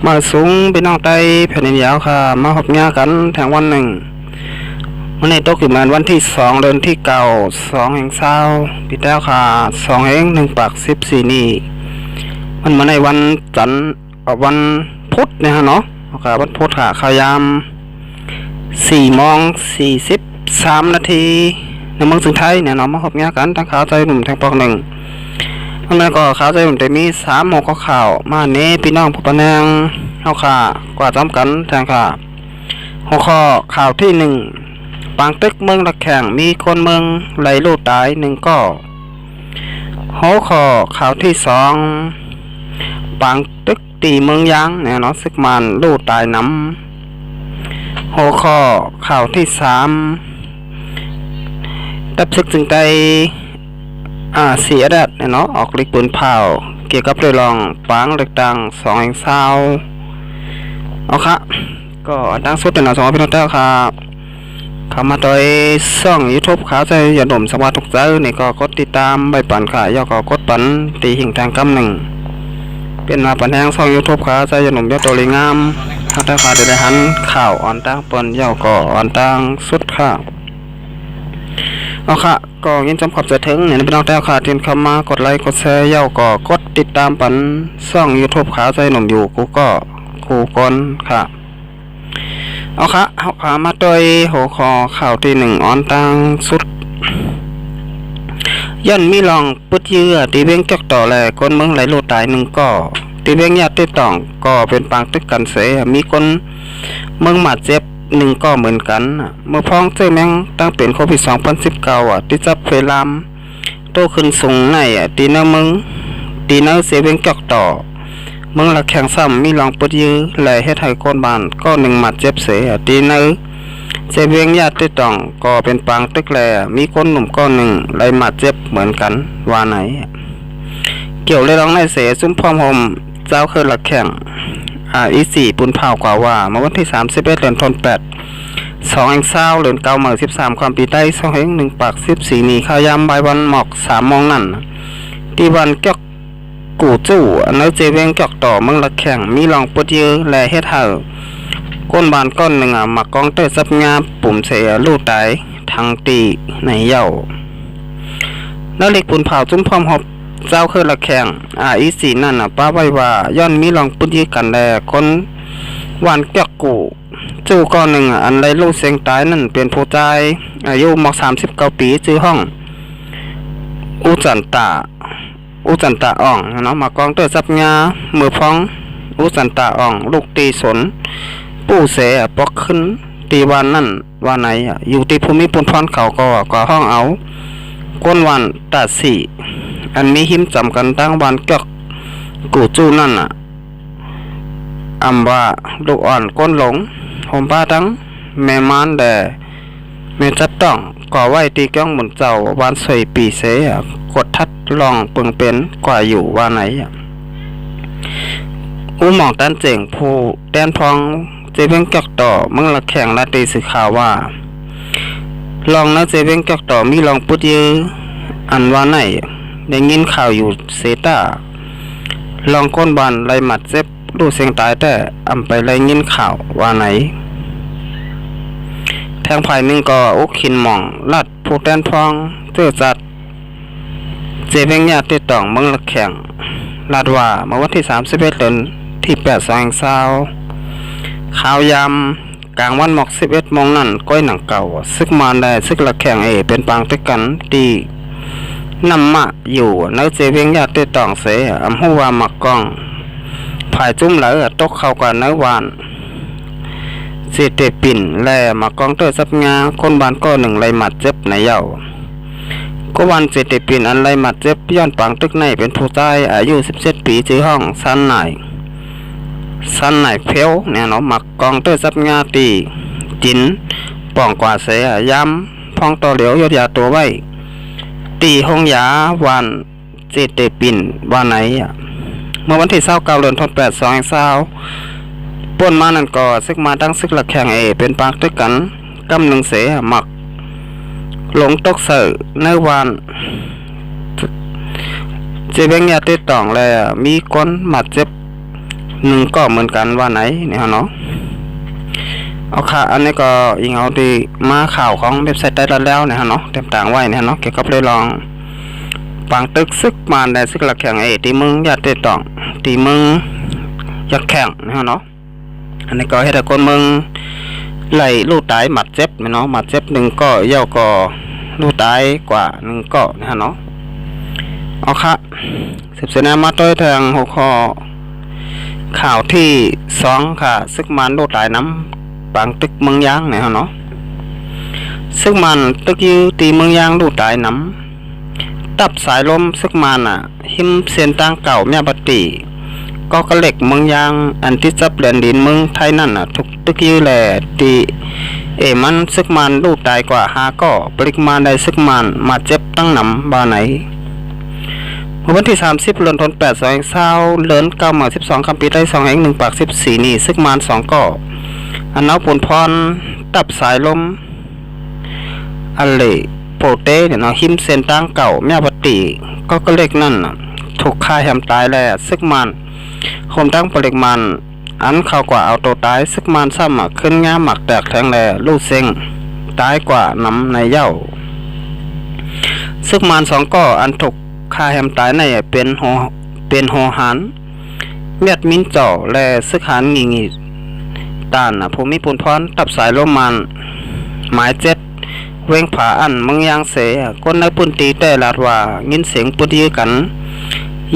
มาสูงเป็นน้องไตแผ่นดินยาวค่ะมาหอบงากันแทงวันหนึ่งวันนี้ตกอยู่มาวันที่2 เดือนที่2 แห่งเศร้าปีแล้วค่ะ2 แห่ง1 ปาก 14นี่มันมาในวันจันทร์วันพุธเนี่ยฮะเนาะค่ะวันพุธค่ะข่าวยาม4:43 นาทีในเมืองสุดท้ายเนี่ยเนาะมาหอบงากันทั้งขาวใจหนุ่มทั้งปอกหนึ่งอันนั้นก็ข่าวใจผมแต่มี3 หัวข้อข่าวมาเน้พี่น้องผู้ปะแนงเฮาค่ะกว่าจำกันแทงค่ะหัวข้อข่าวที่1ปางตึกเมืองละแข่งมีคนเมืองไหลลูกตาย1ก็หัวข้อข่าวที่2ปางตึกตีเมืองยางเนี่ยเนาะซึกมันลูกตายน้ำหัวข้อข่าวที่3ตับซึกจึงใจเสียดัดเนาะออกลิกปืนเผาเกี่ยวกับเรื่องรองปังเล็กดัง2 แห่งเศร้าเอาค่ะก็ดังสุดเป็น2 พี่น้องเจ้าค่ะเข้ามาโดยช่อง YouTube ข่าวใจอย่าดมสวัสดิ์ทุกเจ้านี่ก็กดติดตามใบปั่นค่ะย่อก็กดปั่นตีหิ่งทางกำหนึ่งเป็นมาปั่นแห้งช่อง YouTube ข่าวใจอย่าดมย่อตัวลีงามถ้าได้ข่าวได้หันข่าวอ่อนตั้งปนย่อก็อ่อนตั้งสุดค่ะเอาค่ะก็ยินจำขอบจะถึงเนี่ยพี่น้องแต้วค่ะที่เข้ามากดไลค์กดแชร์ย่าก็กดติดตามปันช่อง YouTube ขาวใจหนุ่มอยู่กูก็คู่คนค่ะเอาค่ะเอาขามาโดยหัวข้อข่าวที่1อ่อนตังสุดยันมีลองปุดเยื่อตีเบี้ยงจอกต่อแลคนเมืองไหลโลตาย1ก็ตีเบี้ยงญาติต่องก็เป็นปางตึกกันเสมีคนเมืองหมาดเจ็บ1ก็เหมือนกันเมื่อพ้องเจ้าแมงตั้งเป็นโควิด2019ที่จับเฟลามโตขึ้นสูงในตีเนื้อมึงตีเนื้อเสียเวงจอกต่อเมืองละแข่งซ้ำมีลองปุดยื้อไหลให้ไทยโคนบานก็1 หมัดเจ็บเสียตีเนื้อเสียเวงญาติต่องก็เป็นปางตึกแลมีคนหนุ่มก็1ไหลหมัดเจ็บเหมือนกันว่าไหนเกี่ยวเลยร้องในเสซุ้มพร้อมหมเจ้าคือละแข่งอี4ปุนเผากว่าเมื่อวันที่31 เดือนธันวาคม2 แห่งเศร้าเดือน9 13ความปีใต้2 แห่ง1 ปาก 14นี่ข้าวยามบ่ายวันหมอก3 โมงนั่นที่วันเกี่ยวกู่จู่เนื้อเจเวงเกี่ยวต่อเมืองละแข่งมีลองปุดเยอะและเฮ็ดเห่าก้นบานก้อน1หมักกองเตอร์ซับงาปุ่มเสียลูกตายทางตีในเย่าแล้วเล็กปุนเผาจุ้มพร้อมหอบเจ้าคือละแข่งอี4นั่นป้าไว้ว่าย้อนมีลองปุดเยอะกันแลคนวันเกี่ยวกู่จู่ก้อน1อันไรลูกเสียงตายนั่นเป็นผู้ชายอายุม39 ปีชื่อห้องอุจันตาอ่องเนาะมากองเตอร์ซับงามือพ้องอุจันตาอ่องลูกตีสนปู่เสปอกขึ้นตีวันนั่นวันไหนอยู่ที่ภูมิปุนพรเขาก็ห้องเอาก้นวันตาสี่อันมีหิมจำกันตั้งวันเกี่ยวกู่จู่นั่นอำว่าลูกอ่อนก้นหลงผมป้าทั้งแม่มานแด่แม่จับต้องก่อไว้ตีก้องหมุนเจ้าวันสวยปีเสกดทัดลองเปิงเป็นกว่าอยู่ว่าไหนอู้หมองตันเจ๋งผู้แดนพองเจเวงจอกต่อเมืองละแข่งนาตีสื่อข่าวว่าลองนะเจเวงจอกต่อมีลองปุดยืออันว่าไหนได้ยินข่าวอยู่เซตาลองก้นบานไรหมัดเจ็บดูเสียงตายแต่อำไปไรยินข่าวว่าไหนแทงภาย1ก็อุคินหม่องลัดผู้แดนพองเตื้อจัดเจเวงญาติต่องเมืองละแข่งลาดว่าเมื่อวันที่31 เดือนที่8 2 แห่งเศร้าข่าวยามกลางวันหมอก11 โมงนั่นก้อยหนังเก่าซึกมานได้ซึกละแข่งเป็นปางตึกกันตีนำมาอยู่ในเจเวงญาติต่องเสอำหูว่ามักกองภายจุ้มไหลตกเข้ากันในวานเสเตปิ่นแลมากองเตอร์ซับงาคนบ้านก็1ไหลหมัดเจ็บในเย่าก็วันเสเตปิ่นอันไหลหมัดเจ็บย้อนปังตึกในเป็นผู้ชายอายุ17 ปีชื่อห้องสันไหนเพียวเนี่ยเนาะมักกองเตอร์ซับงาตีจินป่องกว่าเสียย้ำพองต่อเหลียวยดยาตัวไว้ตีห้องยาวันเสเตปิ่นวันไหนเมื่อวันที่29 เดือนธันวาคม2 แห่งเศร้าป่นมานั่นก็ซึกมาตั้งซึกละแข่งเป็นปางตึกกันกำ1เสหมักหลงตกเสือในวันเจเวงญาติต่องแลมีคนหมัดเจ็บ หนึ่งก็เหมือนกันว่าไหนเนี่ยเนาะเอาค่ะอันนี้ก็ยิงเอาดีมาข่าวของเว็บไซต์ได้แล้วเนี่ยเนาะเต็มต่างไว้เนี่ยเนาะเกี่ยวกับเรื่องลองปังตึกซึกมาในซึกหลักแข่งตีมึงอยากเตะต่องตีมึงอยากแข่งเนี่ยเนาะอันนี้ก็ให้แต่คนมึงไหลลูกตายหมัดเจ็บเนาะหมัดเจ็บหนึ่งก็เย่าก็ลูกตายกว่าหนึ่งก็เนี่ยเนาะเอาค่ะสืบสวนมาต้อยทางหัวข้อข่าวที่2ค่ะซึกมันลูกตายน้ำบางตึกเมืองยางเนี่ยเนาะซึกมันตึกยืตีเมืองยางลูกตายน้ำตับสายลมซึกมันหิมเส้นต่างเก่าแม่ปฏิก็กระเหล็กเมืองยางอันที่จับแหลนดินเมืองไทยนั่นทุกตึกยืแหล่ตีมันซึกมันลูกตายกว่า5ก็ปริมาณได้ซึกมันมาเจ็บตั้งน้ำบาไหนวันที่30เดือนธันวาคม2020เดือน9มา12คำปีได้2แห่ง1ปาก14นี่ซึกมัน2ก็อันเอาปุ่นพรตับสายลมอันเลโปเต้เนี่ยเนาะหิมเส้นต่างเก่าแม่ปฏิก็กระเหล็กนั่นถูกฆ่าแหมตายแล้วซึกมันคมตั้งปริมาณอันเข้ากว่าเอาตัวตายซึกมันซ้ำขึ้นง่าหมักแตกแทงแลลูกเซ็งตายกว่าน้ำในเย้าซึกมัน2ก็อันถูกฆ่าแหมตายในเป็นโหหันเมียดมินจ่อและซึกหันงีตานภูมิปุนพรตับสายลมมันหมาย7เว้งผาอันเมืองยางเสคนในปุ่นตีแต่ลาดว่ายินเสียงปุดีกัน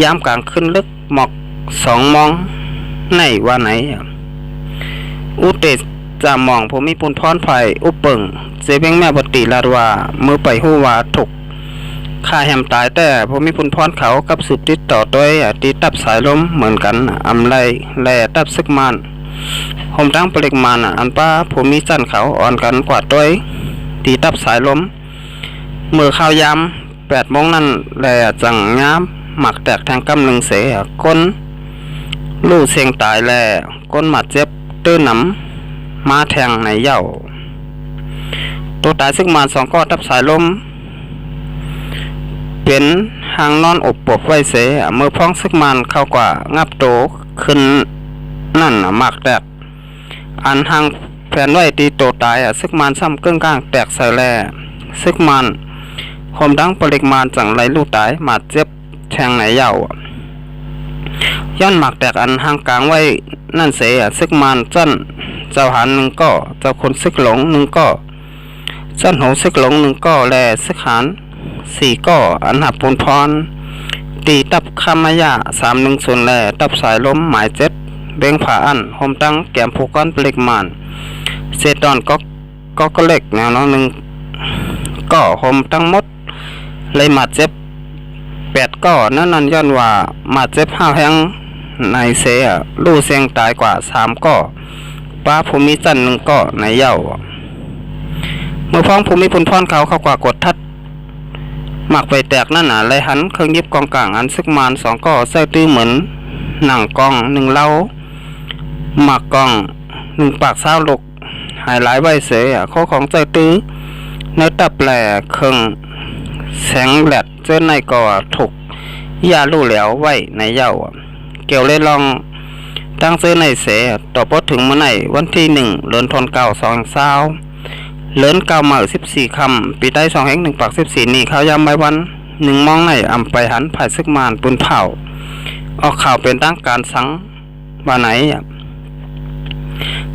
ยามกลางขึ้นลึกหมอก2มองในว่าไหนอุเตจามองภูมิปุนพรไผ่อุปเปิงเสเว้งแม่ปฏิลาดว่ามือไปหู้ว่าถูกฆ่าแหมตายแต่ภูมิปุนพรเขากับสืบติดต่อด้วยตีตับสายลมเหมือนกันอำไลแล่ตับซึกมันผมตั้งปริมาณอันป้าภูมิจันเขาอ่อนกันกว่าด้วยตีตับสายลมมือข้าวยาม8 โมงนั่นแหล่จังงามหมักแตกทางกำลึงเสก้นลู่เสียงตายแหล่ก้นหมัดเจ็บตื้อหนำมาแทงในเย้าตัวตายซึกมัน2ก็ตับสายลมเป็นหางนอนอบปบไว้เสมือพ้องซึกมันเข้ากว่างับโตขึ้นนั่นหมักแตกอันหางแผ่นไว้ตีโตตายซึกมันซ้ำเกิ้งก้างแตกใส่แล่ซึกมันคมดังปริมาณจังไรลูกตายมาเจ็บแทงไหนเย้าย้อนหมักแตกอันหางกลางไว้นั่นเสซึกมันจันเจ้าหัน1ก็เจ้าคนซึกหลง1ก็จันโหซึกหลง1ก็แลซึกหัน4ก็อันหับปุนพรตีตับคามายะ310แลตับสายลมหมาย7เบ่งผาอันโฮมตั้งแก้มผูกก้อนปริมาณเศษตอนก็เล็กแนวน้อง1ก็โฮมตั้งหมดเลยมาเจ็บ8ก็นั่นย้อนว่ามาเจ็บ5แห่งในเสลู่เสียงตายกว่า3ก็ป้าภูมิจัน1ก็ในเย้าเมื่อพ้องภูมิปุนพรเขากว่ากดทัดหมักไปแตกนั่นไรหันเครื่องยิบกองกลางอันซึกมัน2ก็ใส่ตื้อเหมือนหนังกอง1เล่าหมักกอง1ปาก20ลูกหายหลายไว้เสข้อของใจตื้อเนื้อตับแหล่เครื่องแสงแหลดเจ้าในก่อถูกยาลู่เหลวไว้ในเย้าเกี่ยวเลยลองตั้งเสื้อในเสต่อพอถึงเมื่อไหร่วันที่1เดือนธันวาคม2020เดือน9มา14คำปีได้2แห่ง1ปาก14นี่เขายามใบวัน1มองในอำไปหันภายซึกมานปุนเผาออกข่าวเป็นตั้งการสังว่าไหน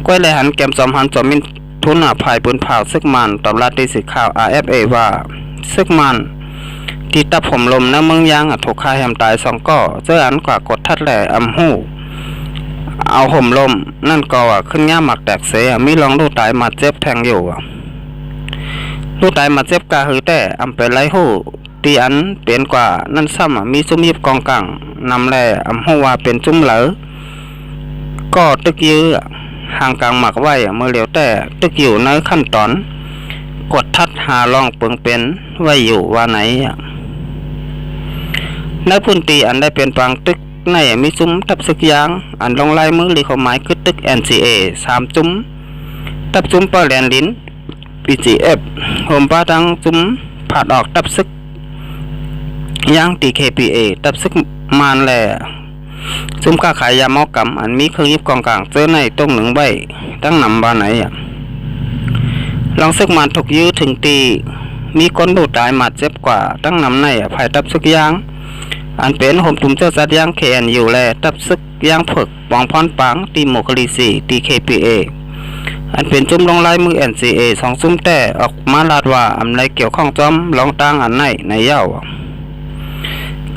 ก้อยเลยหันแกมจอมหันจอมมินทุนภายปุนเผาซึกมานตอบรับที่สื่อข่าว RFA ว่าซึกมานที่ตับผมลมในเมืองยางถูกฆ่าแหมตาย2ก็เจออันกว่ากดทัดแหล่อำหูเอาห่มลมนั่นก็ขึ้นง่าหมักแตกเสมีลองลูกตายมาเจ็บแทงอยู่ลูกตายมาเจ็บกาหือแต่อำเป็นไรหูตีอันเปลี่ยนกว่านั่นซ้ำมีซุ้มยิบกองกลางนำแหล่อำหูว่าเป็นจุ้มเหลอก็ตึกยื้อห่างกลางหมักไว้เมื่อเหลียวแต่ตึกอยู่ในขั้นตอนกดทัดหาลองเปิงเป็นไว้อยู่ว่าไหนในพื้นที่อันได้เป็นปางตึกในมีซุ้มตับซึกยางอันลงลายมือหรือความหมายคือตึก NCA 3จุ้มตับจุ้มปอแลนลิ้น PGF โฮมป้าตั้งจุ้มผาดออกตับซึกยาง TKPA ตับซึกมานแหล่ ซุ่มค้าขายยาเมากำอันมีเครื่องยิบกองกลางเจอในต้งหนึ่งใบตั้งนำบานไหนลองซึกมันถูกยื้อถึงตีมีคนดูตายมาเจ็บกว่าตั้งนำในภายตับซึกยางอันเป็นห่มตุ่มเจ้าจัดยางแขนอยู่แลตับซึกยางผึกปองพรปังตีโมคลีซีตี KPA อันเป็นจุ่มลงลายมือ NCA สองซุ่มแต่ออกมาลาดว่าอำไรเกี่ยวข้องจอมลองตั้งอันในเย้า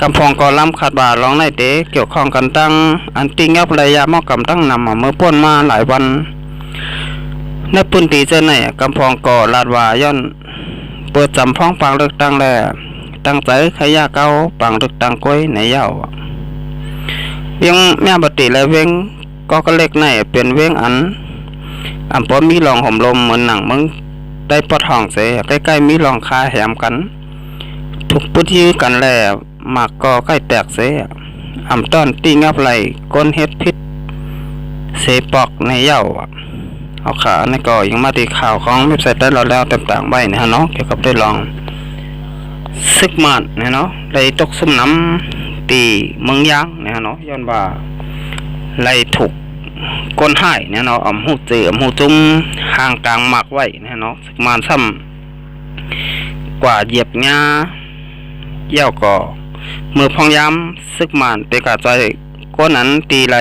กำพองกอล้ำขาดบาลองในเตะเกี่ยวข้องกันตั้งอันติงยับระยะมอกกำตั้งนำเมื่อป้นมาหลายวันในพื้นที่เจอในกำพองกอลาดว่าย้อนเปิดจำพ้องปังเลือกตั้งแลตั้งใจขยะเก้าปังเลือกตั้งก้อยในเย้าเวียงแม่บติและเวียงก็เล็กในเป็นเวียงอันปอมีรองห่มลมเหมือนหนังมึงได้ปอทองเสใกล้ๆมีรองคาแหมกันถูกปุ้ยื้อกันแล้วหมากก็ใกล้แตกเสต้อนตีงับไหลก้นเฮ็ดพิษเสปอกในเย้าเอาขาในก่อยังมาตีข่าวของเว็บไซต์ได้เราแล้วต่างๆใบนะฮะเนาะเกี่ยวกับได้ลองซึกมันเนี่ยเนาะไหลตกซุ่มน้ำตีเมืองยางเนี่ยเนาะย้อนว่าไหลถูกก้นหายเนี่ยเนาะหูเจือหูจุ้มห่างกลางหมักไว้เนี่ยเนาะซึกมันซ้ำกว่าเหยียบงาเยี่ยวก่อมือพองย้ำซึกมันเตกาใจก้นนั้นตีไหล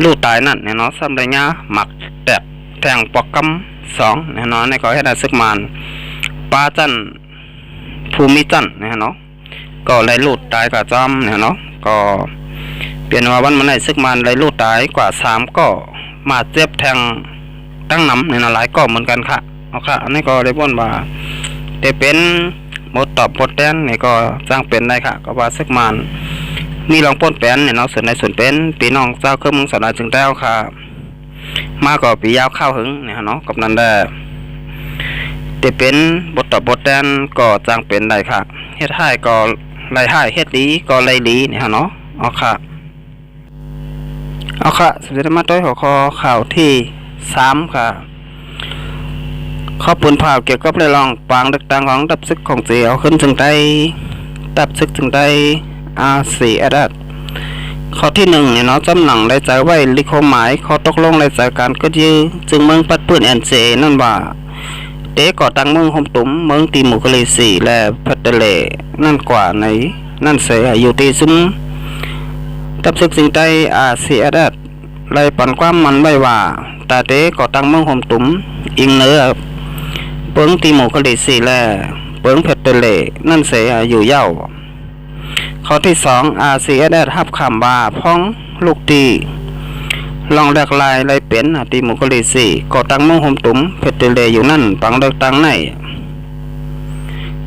ลูกตายนั่นเนี่ยเนาะซ้ำไรงาหมักแตกแทงปอกกำ2เนี่ยเนาะในก่อให้ได้ซึกมันปลาจันภูมิจันเนี่ยเนาะก็ไหลลูกตายกับจอมเนี่ยเนาะก็เปลี่ยนว่าวันมันได้ซึกมันไหลลูกตายกว่า3ก็มาเจ็บแทงตั้งน้ำเนี่ยหลายก็เหมือนกันค่ะเอาค่ะอันนี้ก็ได้บ่นว่าแต่เป็นหมดตอบหมดแดนนี่ก็จ้างเป็นได้ค่ะก็ว่าซึกมันมีรองป้นแป้นเนี่ยเนาะส่วนในส่วนเป็นปีน้องเจ้าเครื่องมึงสนาจึงแต้วค่ะมาก็ปียาวข้าวหึงเนี่ยเนาะกับนั้นได้แต่เป็นบทตอบบทแดนก็จ้างเป็นได้ค่ะเฮ็ดให้ก็ไล่ให้เฮ็ดดีก็ไล่ดีเนี่ยเนาะเอาค่ะสุดท้ายมาต้อยหัวข้อข่าวที่3ค่ะข้อปูนเผาเกี่ยวกับเรื่องรองปางดักตังของดับซึกของเจียวขึ้นจึงได้ดับซึกจึงได้RCS ข้อที่1เนี่ยเนาะจำหนังได้ใจไว้ลิโคหมายข้อตกลงได้ใจการก็ยื้อจึงเมืองปัดปืน NCA นั่นว่าเตะก่อตั้งเมืองหมตุ้มเมืองตีหมูกะลีสีและพัตเตเลนั่นกว่าในนั่นเสียอยู่ตีซุ้มดับซึกจึงได้RCS ไล่ปั่นความมันไว้ว่าตาเตะก่อตั้งเมืองหมตุ้มอิงเนื้อเปิงตีหมูกะลีสีและเปิงพัตเตเลนั่นเสียอยู่เย้าข้อที่2 RCS ฮับคำว่าพ้องลูกตีลองแลกลายไล่เป็นตีหมูกะลีสีก่อตั้งเมืองหมตุ้มพัตเตเลอยู่นั่นปังเลือกตั้งใน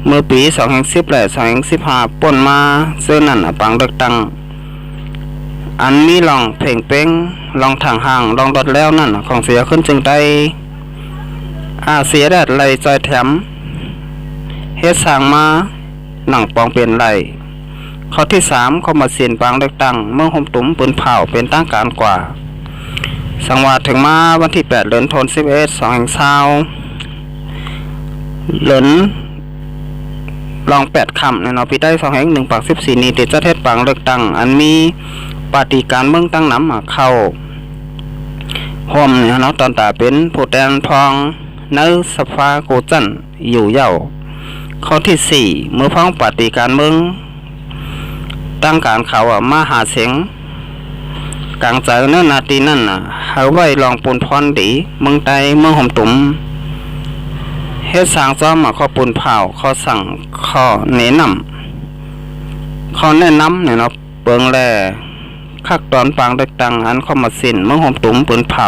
เมื่อปี2010และ2015ป่นมาเสื้อนั่นปังเลือกตั้งอันมีลองเพ่งเป้งลองทางห่างลองดดแล้วนั่นของเสียขึ้นจึงได้เสียได้ไล่จอยแถมเฮ็ดสร้างมาหนังปองเป็นไล่ข้อที่3เข้ามาเสียนปังเลือกตั้งเมืองหมตุ้มปืนเผาเป็นตั้งการกว่าสังวาถึงมาวันที่8เดือนธันวาคม2020เหลินลอง8คำในเนาะปีได้2/1 ปัก14นี้ติดจะเทศปังเลือกตั้งอันมีปฏิการเมืองตั้งน้ำเข้าห่มเนี่ยเนาะตอนตาเป็นผู้แทนพองในสภาโกจันอยู่เย้าข้อที่4เมื่อพ้องปฏิการเมืองตั้งการเขามาหาเสียงกลางใจเนื้อนาทีนั่นหาไว้ลองปูนพรดีเมืองใต้เมืองหมตุ้มเฮ็ดสร้างซ้อมข้อปูนเผาข้อสั่งข้อแนะนำข้อแนะนำเนี่ยเนาะเปิงแลคักตอนปางเด็กตังอันเข้ามาสิ้นเมืองหมตุ้มปืนเผา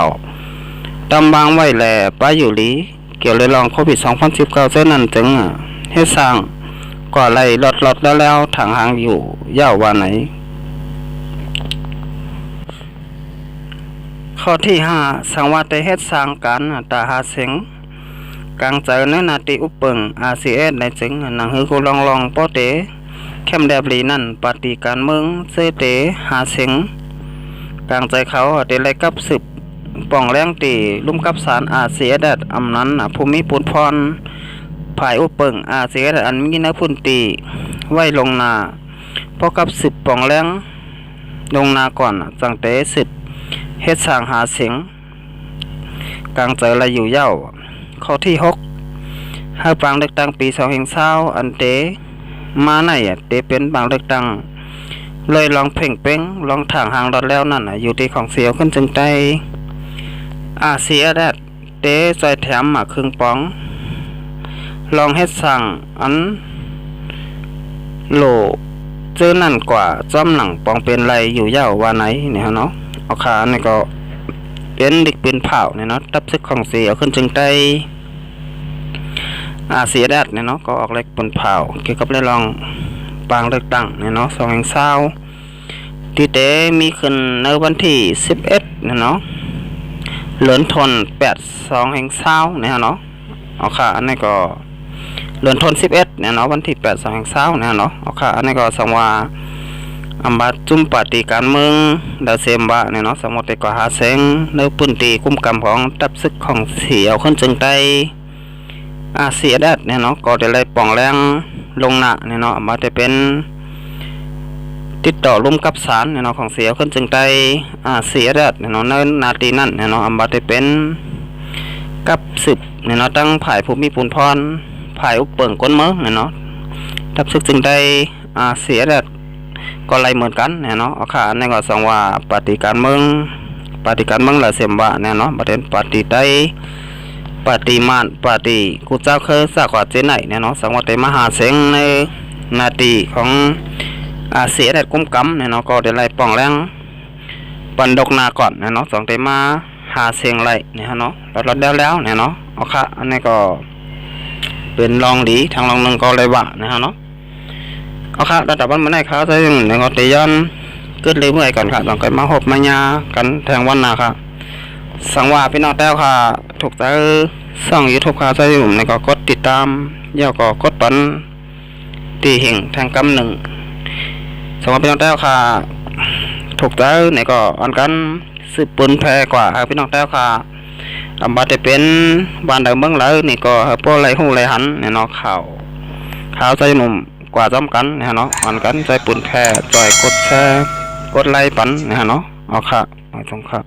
ตำบางไว้แลป้าอยู่ลีเกี่ยวเลยลองโควิด2019เส้นนั้นจึงเฮ็ดสร้างก่อไล่ลดแล้วทางหางอยู่ยาวว่าไหนข้อที่5สังวาได้เฮ็ดสร้างการตาหาเสียงกลางใจในนาทีอุปเปิง RCS ในจึงหนังฮือกูลองป้อเตเข้มแดบลีนั่นปฏิการเมืองเสเตหาเสียงกลางใจเขาได้ไล่กับสืบป่องแรงตีลุ่มกับสาร RCS อำนั้นภูมิปูนพรภายอุปเปิง RCS อันมีนักพุ่นตีไว้ลงนาพอกับสืบป่องแรง ลงนาก่อนจังเตสิทธิ์เฮ็ดสร้างหาเสียงกลางใจละอยู่เย้าข้อที่6ให้บางเลือกตั้งปี2020อันเตมาไหนเตเป็นบางเลือกตั้งเลยลองเพ่งเป้งลองทางหางรถแล้วนั่นอยู่ที่ของเสียวขึ้นจึงได้เสียแดดเตใส่แถมมาครึ่งป๋องลองเฮ็ดสั่งอันโหลเจอนั่นกว่าจ้อมหนังปองเป็นไรอยู่เย้าว่าไหนเนี่ยเนาะเอาขาเนี่ยก็เป็นดิกปืนเผาเนี่ยเนาะตับซึกของเสียวขึ้นจึงได้เสียแดดเนี่ยเนาะก็ออกเล็กปืนเผาเกี่ยวกับเรื่องลองปางเลือกตั้งเนี่ยเนาะ2020ที่เตมีขึ้นในวันที่11เนี่ยเนาะเหลือนทน8/2020เนี่ยเนาะเอาค่ะอันนี้ก็เหลือนทน11เนี่ยเนาะวันที่8/2020เนี่ยเนาะเอาค่ะอันนี้ก็สังว่าอัมบาจุ่มปฏิการเมืองดาวเซมบะเนี่ยเนาะสมมติกว่าหาเสียงในพื้นที่คุ้มกำของตับซึกของเสียวขึ้นจึงได้เสียแดดเนี่ยเนาะก็ได้ไล่ป่องแรงลงหน้าเนี่ยเนาะมาจะเป็นติดต่อร่วมกับศาลเนี่ยเนาะของเสียขึ้นจึงได้เสียแดดเนี่ยเนาะในนาทีนั้นเนี่ยเนาะมาจะเป็นกับสืบเนี่ยเนาะตั้งผ่ายภูมิปูนพรผ่ายอุปเปิงก้นเมืองเนี่ยเนาะทับซึกจึงได้เสียแดดก็ไล่เหมือนกันเนี่ยเนาะเอาค่ะในก็สังว่าปฏิการเมืองละเสียมบะเนี่ยเนาะประเด็นปฏิได้ปฏิมานปฏิกูเจ้าเคยสักว่าเจไหนเนี่ยเนาะสังว่าได้มหาเสียงในนาทีของเสียแดดกุ้มกำเนี่ยเนาะก็ได้ไล่ป่องแรงปันดกนาก่อนเนี่ยเนาะสองได้มาหาเสียงไล่เนี่ยเนาะเราแล้วเนี่ยเนาะเอาค่ะอันนี้ก็เป็นรองดีทางรองหนึ่งก็เลยว่าเนี่ยเนาะเอาค่ะระดับวันเมื่อไหร่ครับจะยังในกอติยันเกิดเลยเมื่อไหร่ก่อนค่ะต้องไปมาหบมายากันแทงวันนาค่ะสังว่าพี่น้องแต้วค่ะถูกใจส่องยูทูบค่ะจะอยู่ในก็กดติดตามย่อก็กดปันตีหิ่งทางกำหนึ่งสังว่าพี่น้องแต้วค่ะถูกใจในก็อันกันสืบปืนแพร่กว่าพี่น้องแต้วค่ะบัดจะเป็นบ้านใดเมืองไหนนี่ก็พวกไรหูไรหันเนี่ยเนาะข่าวใจหนุ่มกว่าจ้อมกันนะฮะเนาะอันกันใจปุ่นแพร่จอยกดแชร์กดไลค์ปันนะฮะเนาะเอาค่ะมาชมครับ